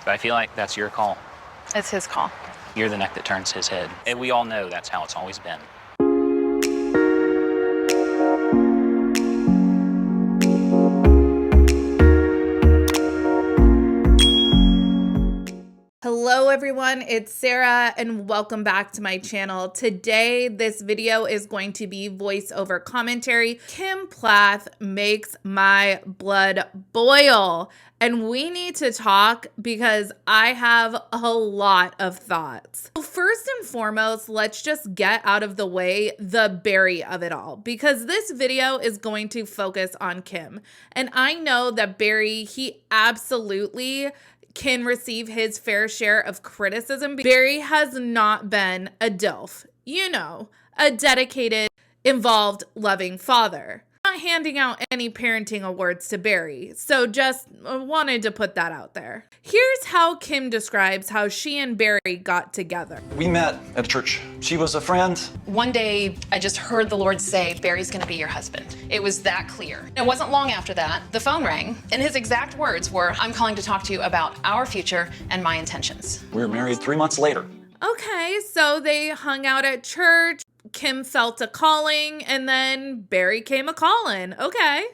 But I feel like that's your call. It's his call. You're the neck that turns his head. And we all know that's how it's always been. Hello everyone, it's Sarah and welcome back to my channel. Today, this video is going to be voiceover commentary. Kim Plath makes my blood boil and we need to talk because I have a lot of thoughts. So first and foremost, let's just get out of the way the Barry of it all because this video is going to focus on Kim. And I know that Barry, he absolutely can receive his fair share of criticism. Barry has not been a DILF, you know, a dedicated, involved, loving father. I'm not handing out any parenting awards to Barry, so just wanted to put that out there. Here's how Kim describes how she and Barry got together. We met at a church. She was a friend. One day, I just heard the Lord say, Barry's gonna be your husband. It was that clear. It wasn't long after that, the phone rang, and his exact words were, I'm calling to talk to you about our future and my intentions. We were married 3 months later. Okay, so they hung out at church. Kim felt a calling, and then Barry came a calling. Okay.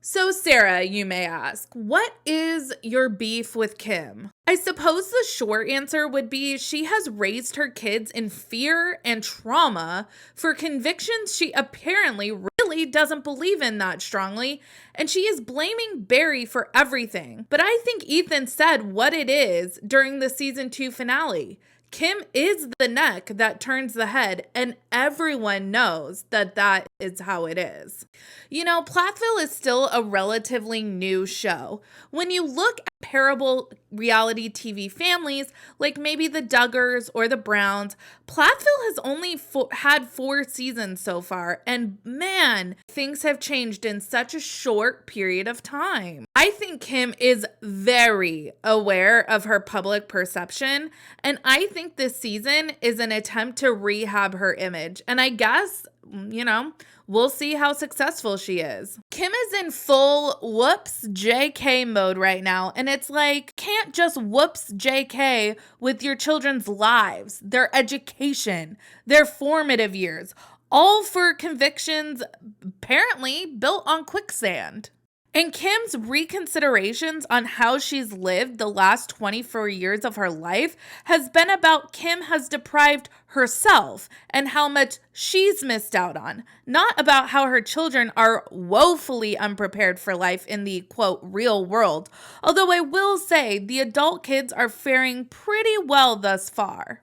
So Sarah, you may ask, what is your beef with Kim? I suppose the short answer would be she has raised her kids in fear and trauma for convictions she apparently really doesn't believe in that strongly, and she is blaming Barry for everything. But I think Ethan said what it is during the season 2 finale. Kim is the neck that turns the head, and everyone knows that that is how it is. You know, Plathville is still a relatively new show. When you look at comparable reality TV families, like maybe the Duggars or the Browns, Plathville has only had 4 seasons so far, and man, things have changed in such a short period of time. I think Kim is very aware of her public perception, and I think this season is an attempt to rehab her image. And I guess, you know, we'll see how successful she is. Kim is in full whoops JK mode right now, and it's like, can't just whoops JK with your children's lives, their education, their formative years, all for convictions apparently built on quicksand. And Kim's reconsiderations on how she's lived the last 24 years of her life has been about Kim has deprived herself and how much she's missed out on, not about how her children are woefully unprepared for life in the, quote, real world. Although I will say the adult kids are faring pretty well thus far.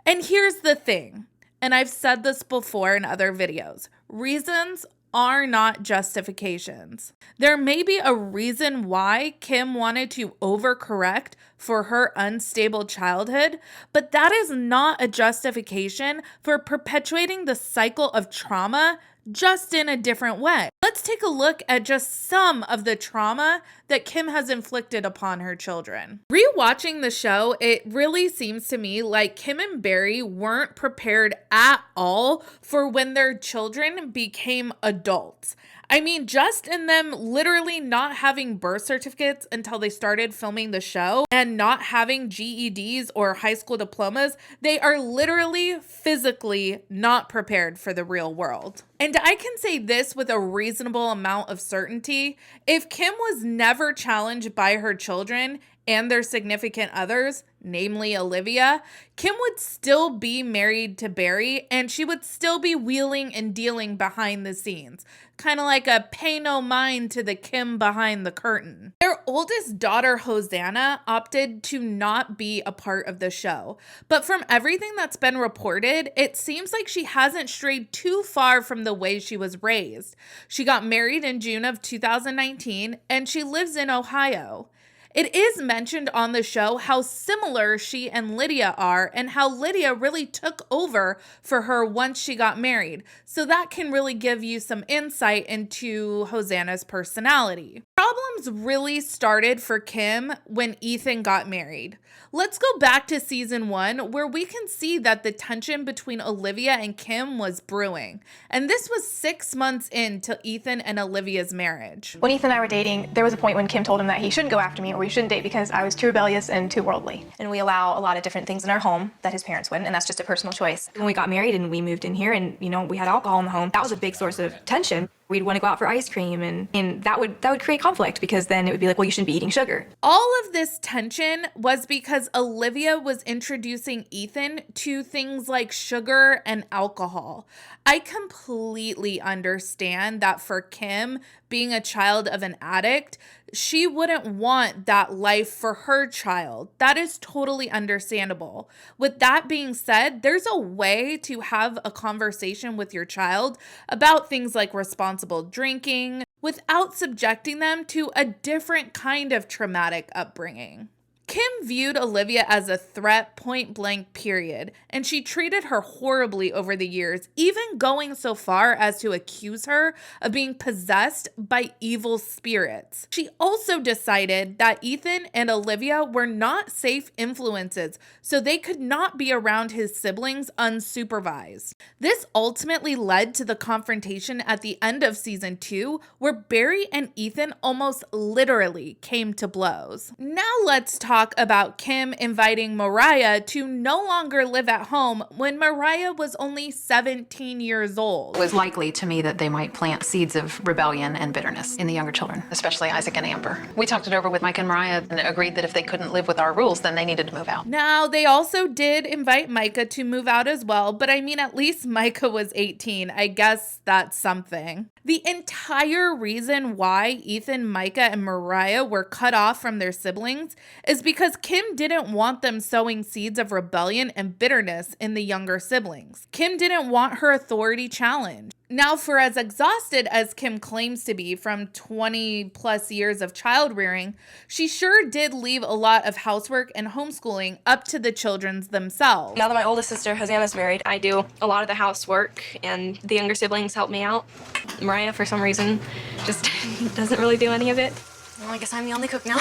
And here's the thing, and I've said this before in other videos, reasons are not justifications. There may be a reason why Kim wanted to overcorrect for her unstable childhood, but that is not a justification for perpetuating the cycle of trauma just in a different way. Let's take a look at just some of the trauma that Kim has inflicted upon her children. Rewatching the show, it really seems to me like Kim and Barry weren't prepared at all for when their children became adults. I mean, just in them literally not having birth certificates until they started filming the show and not having GEDs or high school diplomas, they are literally physically not prepared for the real world. And I can say this with a reasonable amount of certainty. If Kim was never challenged by her children and their significant others, namely Olivia, Kim would still be married to Barry and she would still be wheeling and dealing behind the scenes. Kind of like a pay no mind to the Kim behind the curtain. Their oldest daughter, Hosanna, opted to not be a part of the show. But from everything that's been reported, it seems like she hasn't strayed too far from the way she was raised. She got married in June of 2019 and she lives in Ohio. It is mentioned on the show how similar she and Lydia are and how Lydia really took over for her once she got married. So that can really give you some insight into Hosanna's personality. Problems really started for Kim when Ethan got married. Let's go back to season 1 where we can see that the tension between Olivia and Kim was brewing. And this was 6 months into Ethan and Olivia's marriage. When Ethan and I were dating, there was a point when Kim told him that he shouldn't go after me, we shouldn't date because I was too rebellious and too worldly. And we allow a lot of different things in our home that his parents wouldn't, and that's just a personal choice. When we got married and we moved in here and, we had alcohol in the home, that was a big source of tension. We'd want to go out for ice cream and that would create conflict because then it would be like, well, you shouldn't be eating sugar. All of this tension was because Olivia was introducing Ethan to things like sugar and alcohol. I completely understand that for Kim, being a child of an addict, she wouldn't want that life for her child. That is totally understandable. With that being said, there's a way to have a conversation with your child about things like responsible drinking without subjecting them to a different kind of traumatic upbringing. Kim viewed Olivia as a threat point blank period, and she treated her horribly over the years, even going so far as to accuse her of being possessed by evil spirits. She also decided that Ethan and Olivia were not safe influences, so they could not be around his siblings unsupervised. This ultimately led to the confrontation at the end of season 2, where Barry and Ethan almost literally came to blows. Now let's talk about Kim inviting Mariah to no longer live at home when Mariah was only 17 years old. It was likely to me that they might plant seeds of rebellion and bitterness in the younger children, especially Isaac and Amber. We talked it over with Mike and Mariah and agreed that if they couldn't live with our rules, then they needed to move out. Now, they also did invite Micah to move out as well, but I mean, at least Micah was 18. I guess that's something. The entire reason why Ethan, Micah, and Mariah were cut off from their siblings is because Kim didn't want them sowing seeds of rebellion and bitterness in the younger siblings. Kim didn't want her authority challenged. Now, for as exhausted as Kim claims to be from 20 plus years of child rearing, she sure did leave a lot of housework and homeschooling up to the children themselves. Now that my oldest sister, Hosanna's married, I do a lot of the housework and the younger siblings help me out. Mariah, for some reason, just doesn't really do any of it. Well, I guess I'm the only cook now.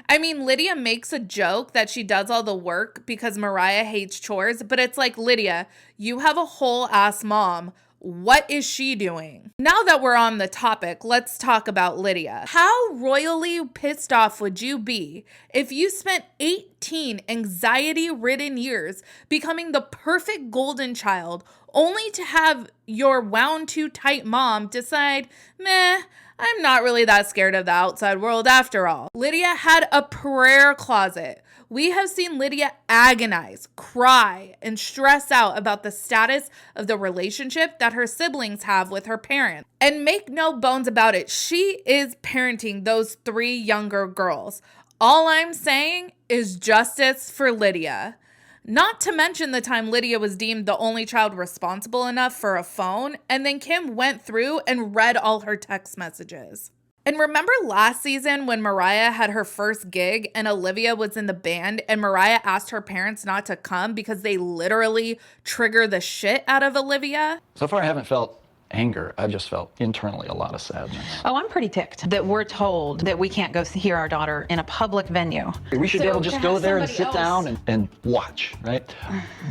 I mean, Lydia makes a joke that she does all the work because Mariah hates chores, but it's like, Lydia, you have a whole ass mom. What is she doing? Now that we're on the topic, let's talk about Lydia. How royally pissed off would you be if you spent 18 anxiety-ridden years becoming the perfect golden child only to have your wound too tight mom decide, meh, I'm not really that scared of the outside world after all. Lydia had a prayer closet. We have seen Lydia agonize, cry, and stress out about the status of the relationship that her siblings have with her parents. And make no bones about it, she is parenting those 3 younger girls. All I'm saying is justice for Lydia. Not to mention the time Lydia was deemed the only child responsible enough for a phone, and then Kim went through and read all her text messages. And remember last season when Mariah had her first gig and Olivia was in the band and Mariah asked her parents not to come because they literally trigger the shit out of Olivia? So far, I haven't felt anger. I've just felt internally a lot of sadness. Oh, I'm pretty ticked that we're told that we can't go hear our daughter in a public venue. We should be able to just go there and sit down and watch, right?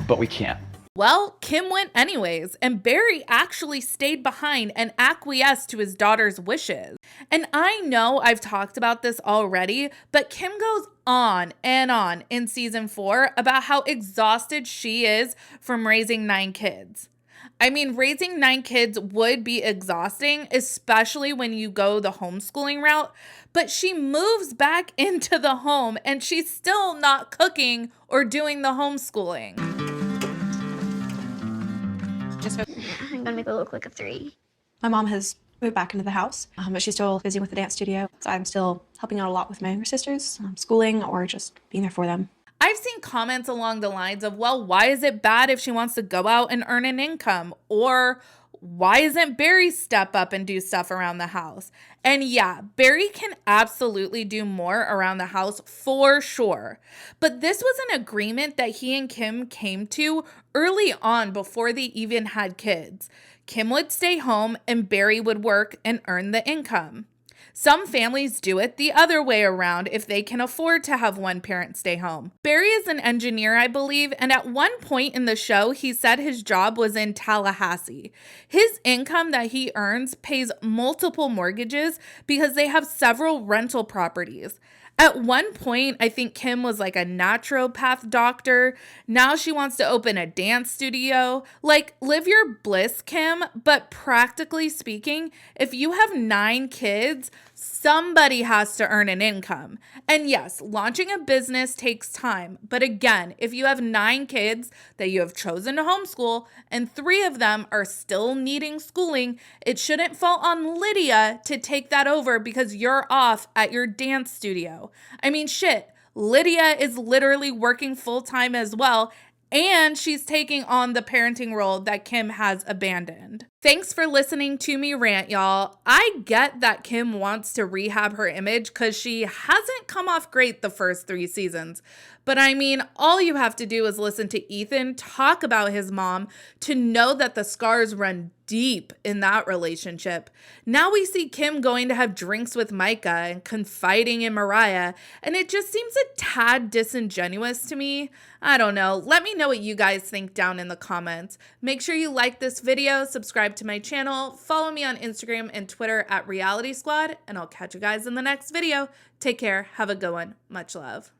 But we can't. Well, Kim went anyways, and Barry actually stayed behind and acquiesced to his daughter's wishes. And I know I've talked about this already, but Kim goes on and on in season 4 about how exhausted she is from raising 9 kids. I mean, raising 9 kids would be exhausting, especially when you go the homeschooling route, but she moves back into the home and she's still not cooking or doing the homeschooling. I'm gonna make it look like a 3. My mom has moved back into the house, but she's still busy with the dance studio. So I'm still helping out a lot with my younger sisters, schooling or just being there for them. I've seen comments along the lines of, well, why is it bad if she wants to go out and earn an income? Or why isn't Barry step up and do stuff around the house? And yeah, Barry can absolutely do more around the house for sure. But this was an agreement that he and Kim came to early on before they even had kids. Kim would stay home and Barry would work and earn the income. Some families do it the other way around if they can afford to have one parent stay home. Barry is an engineer, I believe, and at one point in the show, he said his job was in Tallahassee. His income that he earns pays multiple mortgages because they have several rental properties. At one point, I think Kim was like a naturopath doctor. Now she wants to open a dance studio. Like, live your bliss, Kim. But practically speaking, if you have 9 kids, somebody has to earn an income. And yes, launching a business takes time. But again, if you have 9 kids that you have chosen to homeschool and 3 of them are still needing schooling, it shouldn't fall on Lydia to take that over because you're off at your dance studio. I mean, shit, Lydia is literally working full-time as well, and she's taking on the parenting role that Kim has abandoned. Thanks for listening to me rant, y'all. I get that Kim wants to rehab her image because she hasn't come off great the first 3 seasons. But I mean, all you have to do is listen to Ethan talk about his mom to know that the scars run deep in that relationship. Now we see Kim going to have drinks with Micah and confiding in Mariah, and it just seems a tad disingenuous to me. I don't know. Let me know what you guys think down in the comments. Make sure you like this video, subscribe to my channel, follow me on Instagram and Twitter at Reality Squad, and I'll catch you guys in the next video. Take care. Have a good one. Much love.